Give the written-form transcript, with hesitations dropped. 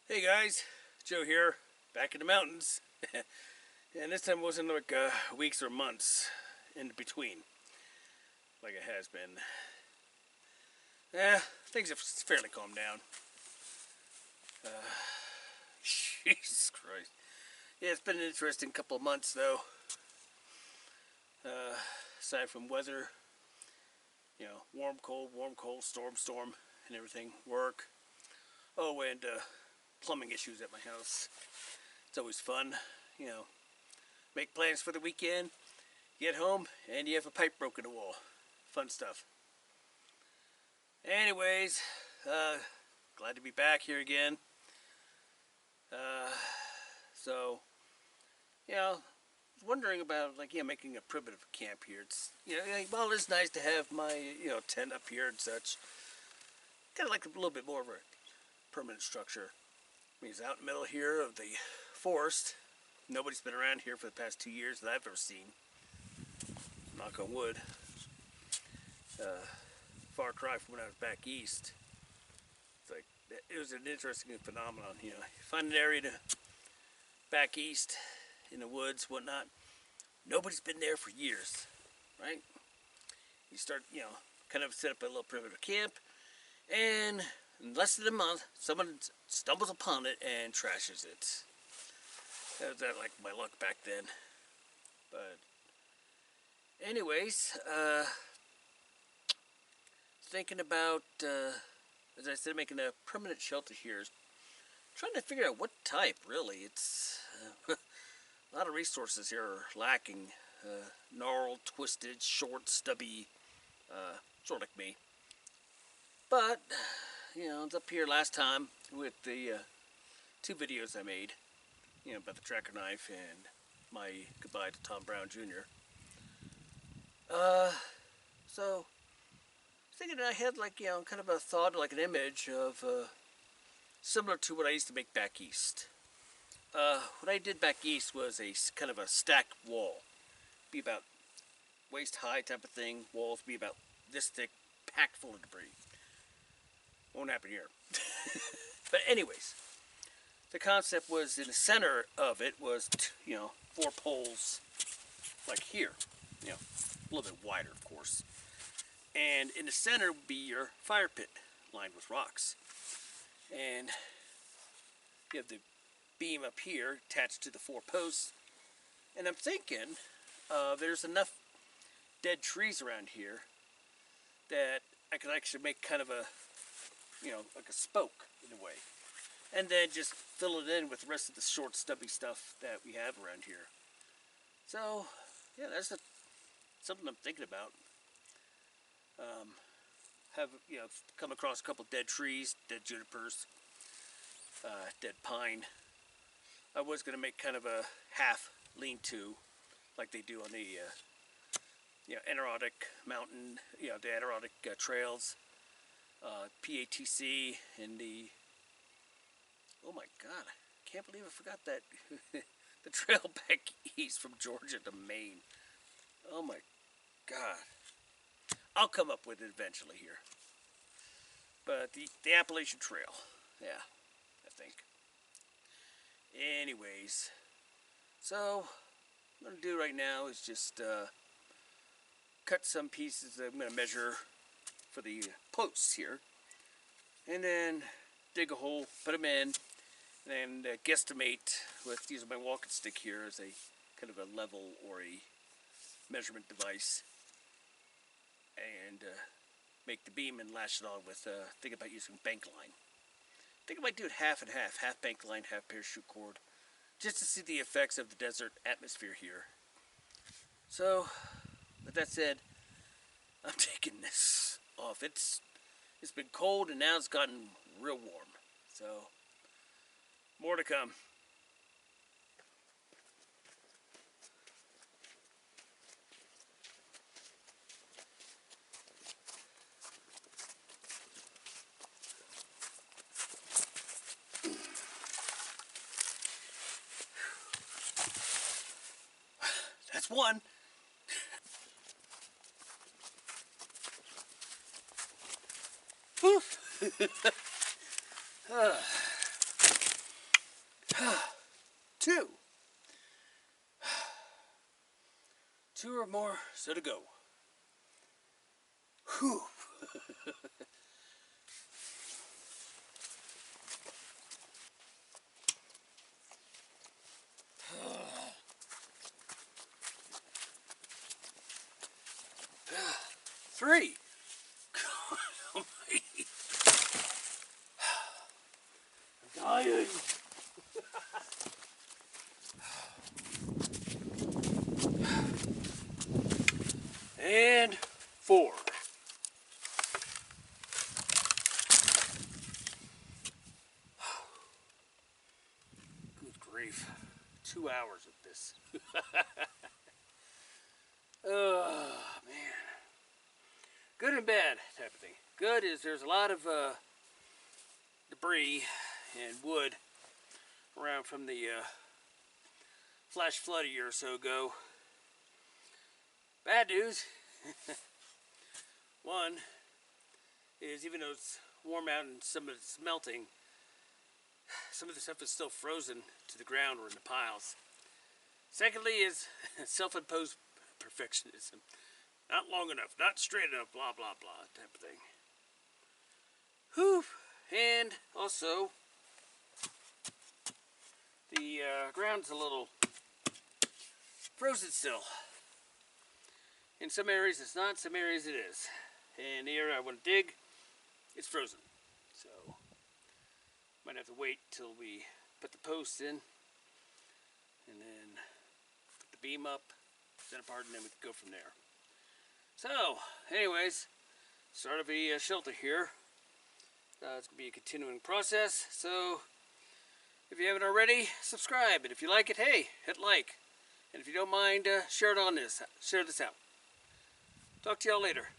Hey guys, Joe here, back in the mountains. And this time wasn't like weeks or months in between, like it has been. Things have fairly calmed down. Jesus Christ. Yeah, it's been an interesting couple of months though. Aside from weather, warm, cold, storm, and everything. Work. Oh, and plumbing issues at my house. It's always fun, you know. Make plans for the weekend, get home, and you have a pipe broken in the wall. Fun stuff. Anyways, glad to be back here again. So, wondering about making a primitive camp here. It's while it's nice to have my tent up here and such. Kind of like a little bit more of a permanent structure. I mean, it's out in the middle here of the forest. Nobody's been around here for the past 2 years that I've ever seen. Knock on wood. Far cry from when I was back east. It's like, it was an interesting phenomenon. You find an area back east in the woods, whatnot. Nobody's been there for years, right? You start, kind of set up a little primitive camp, and in less than a month, someone stumbles upon it and trashes it. That was like my luck back then. But anyways, thinking about, as I said, making a permanent shelter here. Trying to figure out what type, really. It's a lot of resources here are lacking. Gnarled, twisted, short, stubby, sort of like me. But, it's up here last time with the 2 videos I made. About the tracker knife and my goodbye to Tom Brown Jr. So, thinking I had kind of a thought, like an image of similar to what I used to make back east. What I did back east was a kind of a stacked wall. Be about waist high type of thing. Walls be about this thick, packed full of debris. Won't happen here. But anyways, the concept was in the center of it was, 4 poles like here. A little bit wider, of course. And in the center would be your fire pit lined with rocks. And you have the beam up here attached to the 4 posts. And I'm thinking there's enough dead trees around here that I could actually make kind of a, like a spoke in a way. And then just fill it in with the rest of the short, stubby stuff that we have around here. So, yeah, that's something I'm thinking about. Have come across a couple dead trees, dead junipers, dead pine. I was going to make kind of a half lean-to, like they do on the Adirondack mountain, the Adirondack trails, PATC, and the, oh my God, I can't believe I forgot that, the trail back east from Georgia to Maine. Oh my God. I'll come up with it eventually here. But the Appalachian Trail, yeah, I think. Anyways, so what I'm going to do right now is just cut some pieces that I'm going to measure for the posts here. And then dig a hole, put them in, and guesstimate with using my walking stick here as a kind of a level or a measurement device. And make the beam and lash it on with, think about using bank line. I think I might do it half and half bank line, half parachute cord, just to see the effects of the desert atmosphere here. So, with that said, I'm taking this off. It's been cold and now it's gotten real warm. So, more to come. That's one. 2. 2 or more, so to go. Whew. Three. God almighty. I'm dying. And 4. Good grief. 2 hours of this. Oh, man. Good and bad type of thing. Good is there's a lot of debris and wood around from the flash flood a year or so ago. Bad news, one, is even though it's warm out and some of it's melting, some of the stuff is still frozen to the ground or in the piles. Secondly is self-imposed perfectionism. Not long enough, not straight enough, blah, blah, blah, type of thing. Whew. And also, the ground's a little frozen still. In some areas it's not, some areas it is. And the area I want to dig, it's frozen. So, might have to wait till we put the posts in, and then put the beam up, set apart, and then we can go from there. So, anyways, start of a shelter here. It's going to be a continuing process, so if you haven't already, subscribe. And if you like it, hey, hit like. And if you don't mind, share this out. Talk to y'all later.